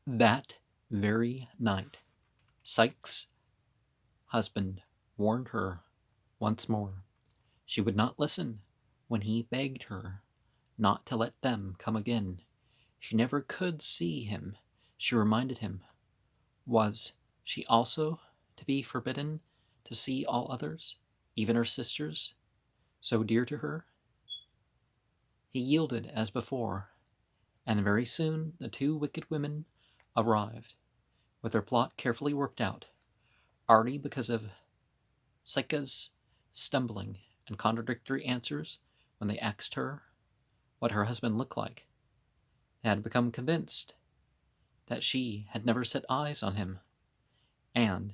That very night, Psyche's husband warned her once more. She would not listen when he begged her not to let them come again. She never could see him, she reminded him. Was she also to be forbidden to see all others, even her sisters, so dear to her? He yielded as before, and very soon the two wicked women arrived, with their plot carefully worked out, already because of Psyche's stumbling and contradictory answers when they asked her what her husband looked like. They had become convinced that she had never set eyes on him, and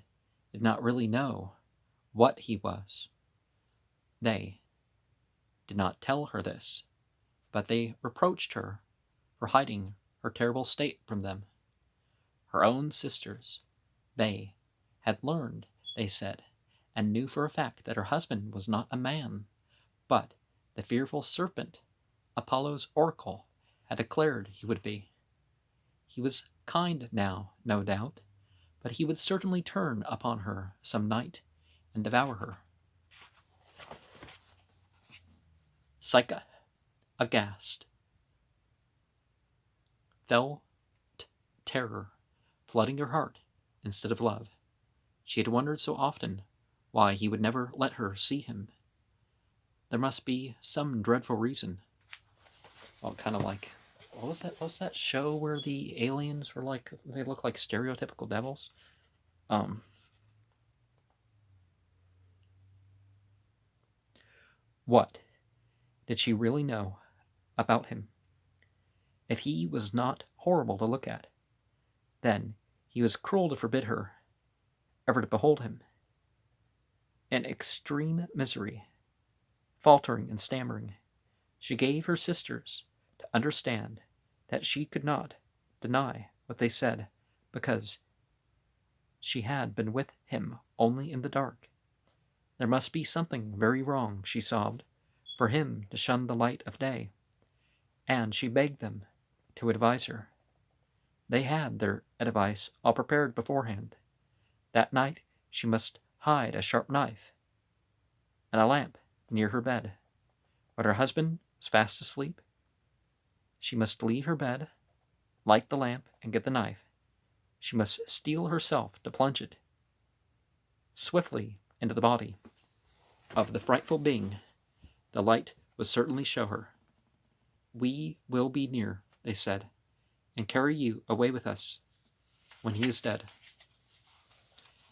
did not really know what he was. They did not tell her this, but they reproached her for hiding her terrible state from them. Her own sisters, they had learned, they said, and knew for a fact that her husband was not a man, but the fearful serpent Apollo's oracle had declared he would be. He was kind now, no doubt, but he would certainly turn upon her some night and devour her. Psyche, aghast, felt terror flooding her heart instead of love. She had wondered so often why he would never let her see him. There must be some dreadful reason. Well, kind of like, what was that show where the aliens were like, they look like stereotypical devils? What did she really know about him? If he was not horrible to look at, then he was cruel to forbid her ever to behold him. In extreme misery, faltering and stammering, she gave her sisters to understand that she could not deny what they said, because she had been with him only in the dark. There must be something very wrong, she sobbed, for him to shun the light of day, and she begged them to advise her. They had their advice all prepared beforehand. That night she must hide a sharp knife and a lamp near her bed. When her husband was fast asleep, she must leave her bed, light the lamp, and get the knife. She must steel herself to plunge it swiftly into the body of the frightful being. The light would certainly show her. "We will be near," they said, "and carry you away with us when he is dead."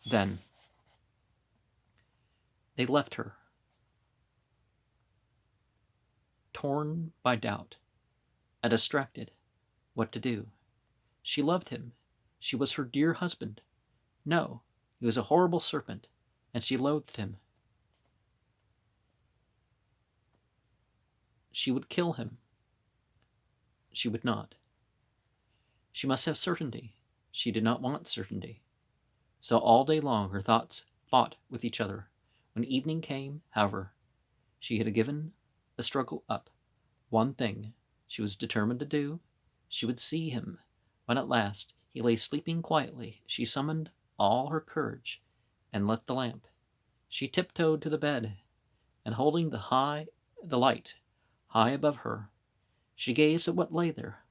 Then they left her, torn by doubt and distracted what to do. She loved him. She was her dear husband. No, he was a horrible serpent, and she loathed him. She would kill him. She would not. She must have certainty. She did not want certainty. So all day long her thoughts fought with each other. When evening came, however, she had given the struggle up. One thing she was determined to do. She would see him. When at last he lay sleeping quietly, she summoned all her courage and lit the lamp. She tiptoed to the bed, and holding the light high above her, she gazed at what lay there.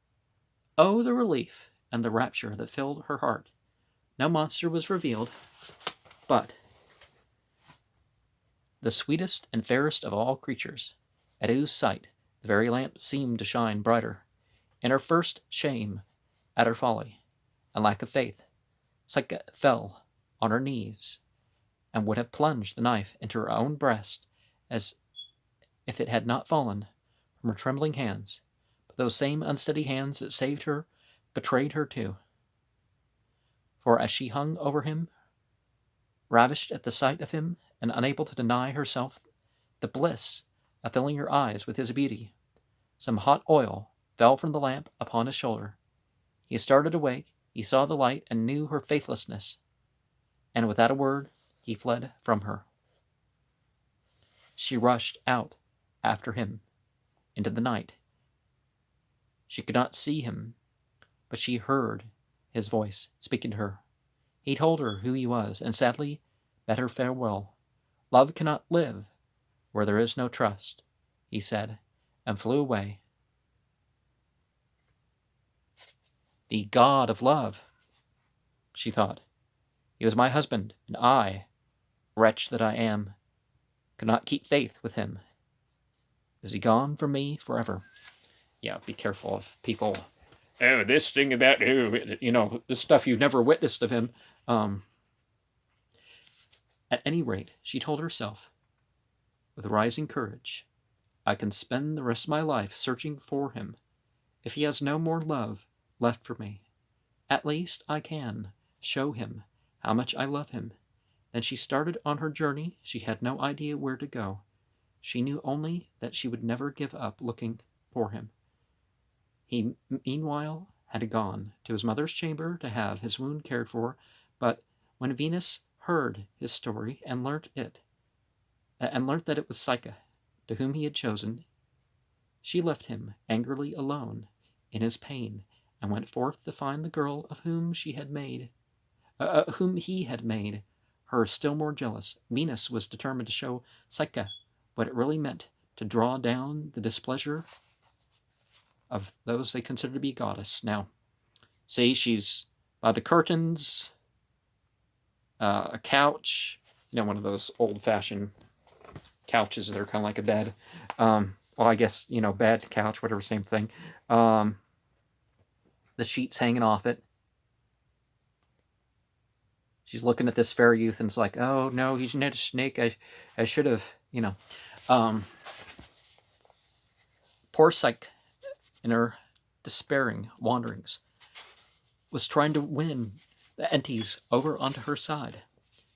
Oh, the relief and the rapture that filled her heart! No monster was revealed, but the sweetest and fairest of all creatures, at whose sight the very lamp seemed to shine brighter. In her first shame at her folly and lack of faith, Psyche fell on her knees and would have plunged the knife into her own breast as if it had not fallen from her trembling hands. But those same unsteady hands that saved her betrayed her too. For as she hung over him, ravished at the sight of him and unable to deny herself the bliss of filling her eyes with his beauty, some hot oil fell from the lamp upon his shoulder. He started awake, he saw the light and knew her faithlessness, and without a word he fled from her. She rushed out after him into the night. She could not see him, but she heard his voice, speaking to her. He told her who he was, and sadly bade her farewell. Love cannot live where there is no trust, he said, and flew away. The god of love, she thought. He was my husband, and I, wretch that I am, could not keep faith with him. Is he gone from me forever? Yeah, be careful of people. Oh, this thing about, this stuff you've never witnessed of him. At any rate, she told herself, with rising courage, I can spend the rest of my life searching for him. If he has no more love left for me, at least I can show him how much I love him. Then she started on her journey. She had no idea where to go. She knew only that she would never give up looking for him. He, meanwhile, had gone to his mother's chamber to have his wound cared for, but when Venus heard his story and learnt that it was Psyche, to whom he had chosen, she left him angrily alone in his pain, and went forth to find the girl of whom he had made her still more jealous. Venus was determined to show Psyche what it really meant to draw down the displeasure of those they considered to be goddess. Now, see, she's by the curtains, a couch, one of those old-fashioned couches that are kind of like a bed. Well, I guess, bed, couch, whatever, same thing. The sheets hanging off it. She's looking at this fair youth and it's like, oh, no, he's not a snake. I should have, Poor Psyche, in her despairing wanderings, was trying to win the entities over onto her side.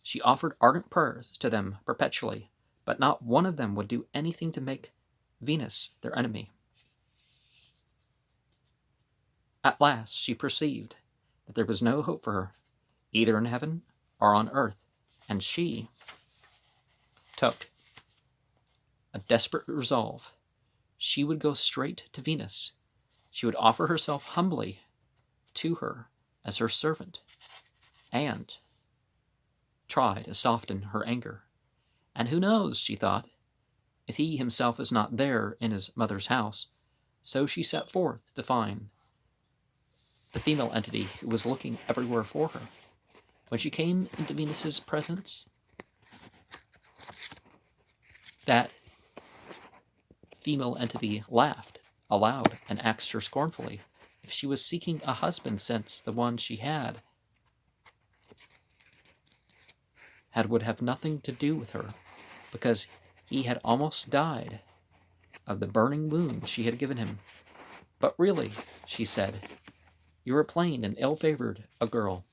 She offered ardent prayers to them perpetually, but not one of them would do anything to make Venus their enemy. At last she perceived that there was no hope for her, either in heaven or on earth, and she took a desperate resolve. She would go straight to Venus. She would offer herself humbly to her as her servant, and try to soften her anger. And who knows, she thought, if he himself is not there in his mother's house. So she set forth to find the female entity who was looking everywhere for her. When she came into Venus's presence, that female entity laughed aloud and asked her scornfully if she was seeking a husband, since the one she had would have nothing to do with her, because he had almost died of the burning wound she had given him. But really, she said, you are plain and ill-favored a girl,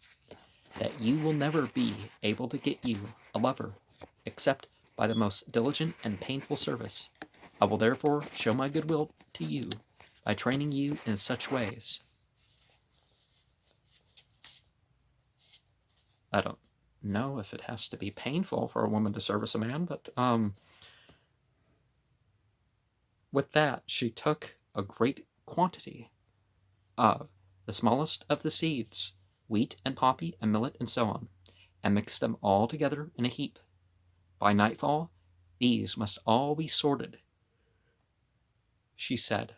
that you will never be able to get you a lover, except by the most diligent and painful service. I will therefore show my goodwill to you by training you in such ways. I don't know if it has to be painful for a woman to service a man, but with that, she took a great quantity of the smallest of the seeds, wheat and poppy and millet and so on, and mixed them all together in a heap. By nightfall, these must all be sorted, she said.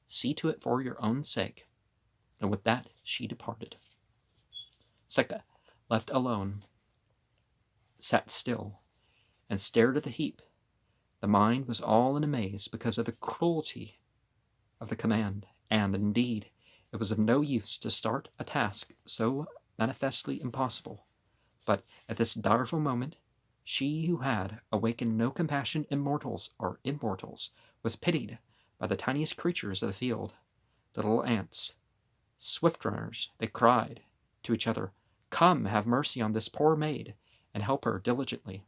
See to it for your own sake. And with that, she departed. Psyche, left alone, sat still and stared at the heap. The mind was all in a maze because of the cruelty of the command, and indeed, it was of no use to start a task so manifestly impossible. But at this direful moment, she who had awakened no compassion in mortals or immortals was pitied by the tiniest creatures of the field, the little ants. Swift runners, they cried to each other, come, have mercy on this poor maid, and help her diligently.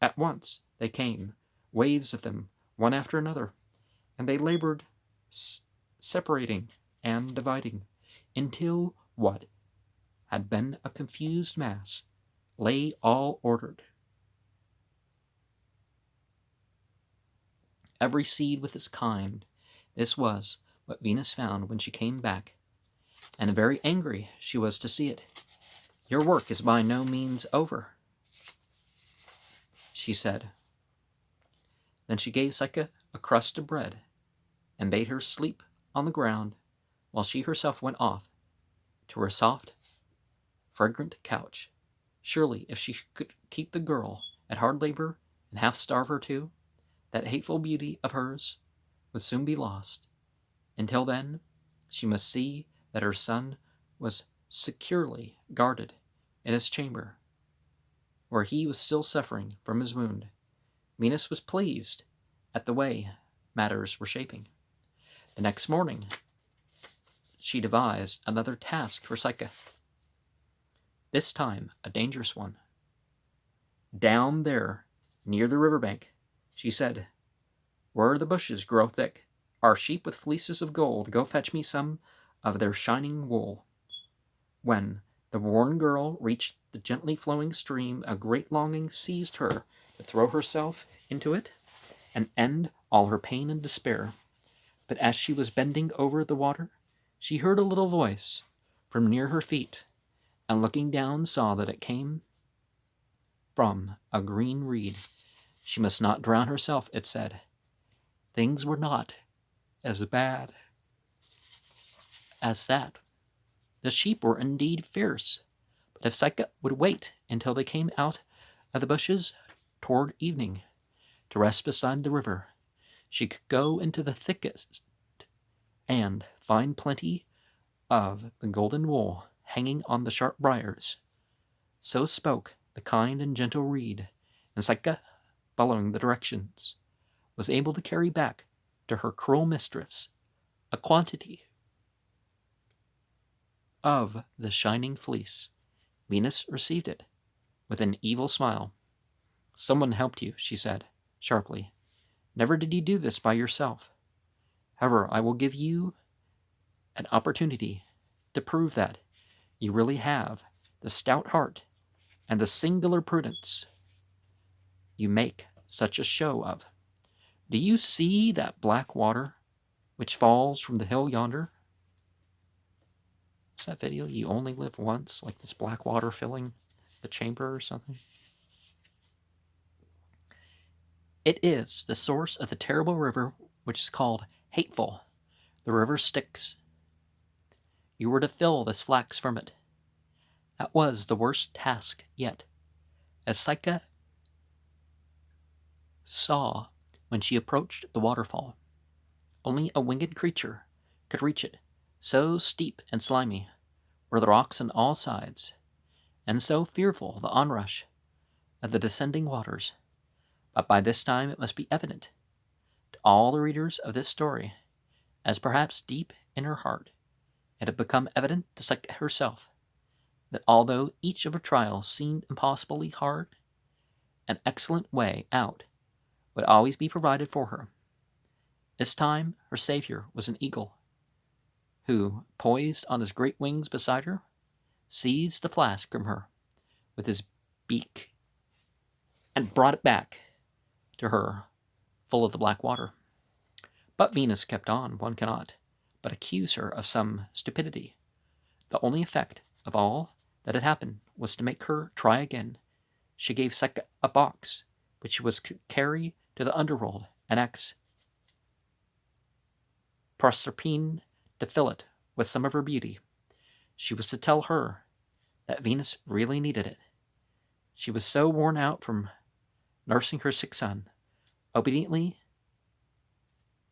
At once they came, waves of them, one after another, and they labored, separating and dividing, until what had been a confused mass lay all ordered. Every seed with its kind. This was what Venus found when she came back. and very angry she was to see it. "Your work is by no means over," she said. Then she gave Psyche a crust of bread, and bade her sleep on the ground, while she herself went off to her soft, fragrant couch. Surely, if she could keep the girl at hard labor and half starve her too, that hateful beauty of hers would soon be lost. Until then, she must see that her son was securely guarded in his chamber, where he was still suffering from his wound. Venus was pleased at the way matters were shaping. The next morning, she devised another task for Psyche, this time a dangerous one. "Down there, near the river bank," she said, "where the bushes grow thick, are sheep with fleeces of gold. Go fetch me some of their shining wool." When the worn girl reached the gently flowing stream, a great longing seized her to throw herself into it and end all her pain and despair. But as she was bending over the water, she heard a little voice from near her feet, and looking down saw that it came from a green reed. She must not drown herself, it said. Things were not as bad as that. The sheep were indeed fierce, but if Psyche would wait until they came out of the bushes toward evening to rest beside the river, she could go into the thickest and find plenty of the golden wool hanging on the sharp briars. So spoke the kind and gentle reed, and Psyche, following the directions, was able to carry back to her cruel mistress a quantity of the shining fleece. Venus received it with an evil smile. "Someone helped you," she said sharply. "Never did you do this by yourself. However, I will give you an opportunity to prove that you really have the stout heart and the singular prudence you make such a show of. Do you see that black water which falls from the hill yonder?" What's that video? "You only live once," like this black water filling the chamber or something. "It is the source of the terrible river which is called Hateful, the river Styx. You were to fill this flax from it. That was the worst task yet, as Psyche saw when she approached the waterfall. Only a winged creature could reach it, so steep and slimy were the rocks on all sides, and so fearful the onrush of the descending waters. But by this time it must be evident to all the readers of this story, as perhaps deep in her heart it had become evident to Psyche herself, that although each of her trials seemed impossibly hard, an excellent way out would always be provided for her. This time her savior was an eagle, who, poised on his great wings beside her, seized the flask from her with his beak and brought it back to her full of the black water. But Venus kept on. One cannot but accuse her of some stupidity. The only effect of all that had happened was to make her try again. She gave Psyche a box which she was to carry to the underworld, and Proserpine to fill it with some of her beauty. She was to tell her that Venus really needed it. She was so worn out from nursing her sick son. Obediently,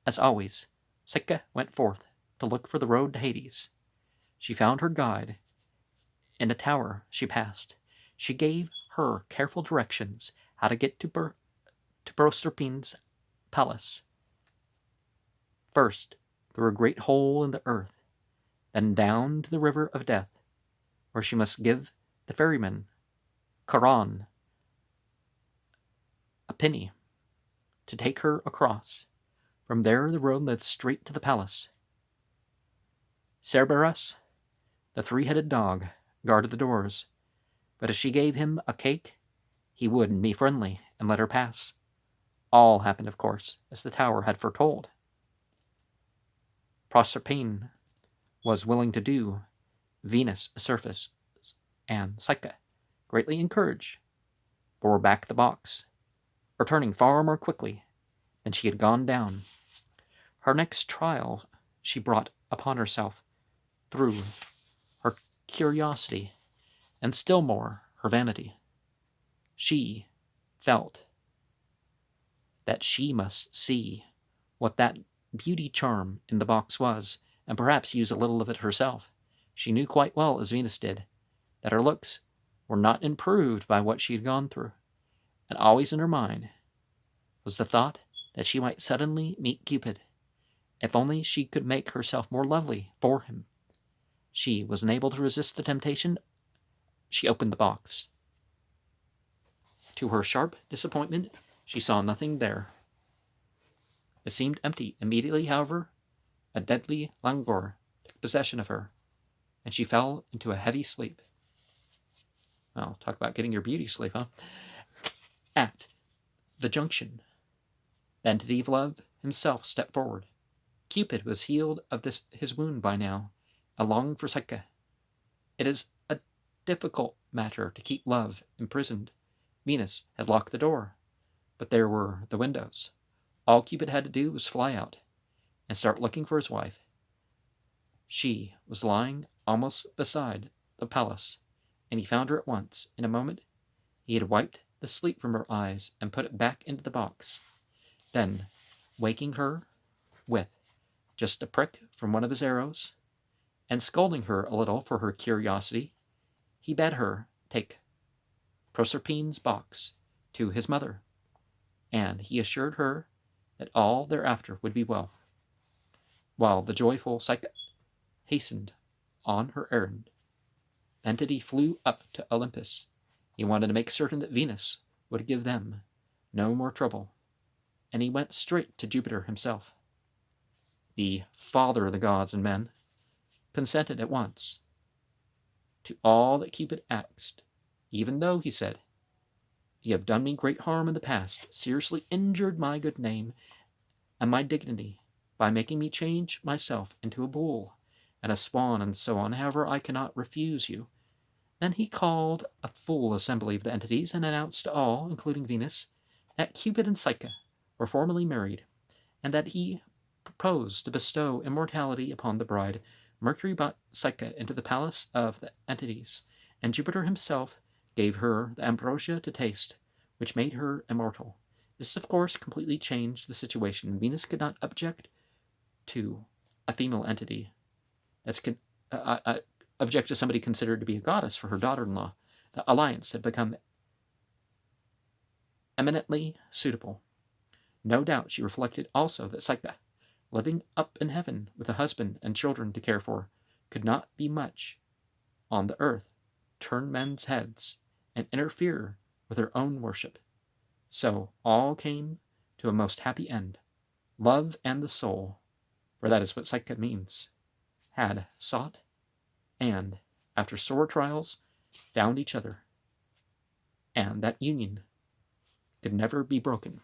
as always, Psyche went forth to look for the road to Hades. She found her guide in a tower she passed. She gave her careful directions how to get to Proserpine's palace. First, through a great hole in the earth, then down to the river of death, where she must give the ferryman, Charon, a penny to take her across. From there the road led straight to the palace. Cerberus, the three-headed dog, guarded the doors, but if she gave him a cake, he would be friendly and let her pass. All happened, of course, as the tower had foretold. Proserpine was willing to do Venus surfaced, and Psyche, greatly encouraged, bore back the box, returning far more quickly than she had gone down. Her next trial she brought upon herself through her curiosity, and still more her vanity. She felt that she must see what that beauty charm in the box was, and perhaps use a little of it herself. She knew quite well, as Venus did, that her looks were not improved by what she had gone through, and always in her mind was the thought that she might suddenly meet Cupid. If only she could make herself more lovely for him. She was unable to resist the temptation. She opened the box. To her sharp disappointment, she saw nothing there. It seemed empty. Immediately, however, a deadly languor took possession of her, and she fell into a heavy sleep. Well, talk about getting your beauty sleep, huh? At the junction, the entity of love himself stepped forward. Cupid was healed of his wound by now, and longed for Psyche. It is a difficult matter to keep love imprisoned. Venus had locked the door, but there were the windows. All Cupid had to do was fly out and start looking for his wife. She was lying almost beside the palace, and he found her at once. In a moment, he had wiped the sleep from her eyes and put it back into the box. Then, waking her with just a prick from one of his arrows, and scolding her a little for her curiosity, he bade her take Proserpine's box to his mother, and he assured her that all thereafter would be well, while the joyful Psyche hastened on her errand. The entity flew up to Olympus. He wanted to make certain that Venus would give them no more trouble, and he went straight to Jupiter himself. The father of the gods and men consented at once to all that Cupid asked, even though, he said, "You have done me great harm in the past, seriously injured my good name and my dignity by making me change myself into a bull and a swan and so on. However, I cannot refuse you." Then he called a full assembly of the entities and announced to all, including Venus, that Cupid and Psyche were formally married, and that he proposed to bestow immortality upon the bride. Mercury brought Psyche into the palace of the entities, and Jupiter himself gave her the ambrosia to taste, which made her immortal. This, of course, completely changed the situation. Venus could not object to a female entity object to somebody considered to be a goddess for her daughter-in-law. The alliance had become eminently suitable. No doubt she reflected also that Psyche, living up in heaven with a husband and children to care for, could not be much on the earth, turn men's heads, and interfere with her own worship. So all came to a most happy end. Love and the soul, for that is what Psyche means, had sought, and, after sore trials, found each other, and that union could never be broken.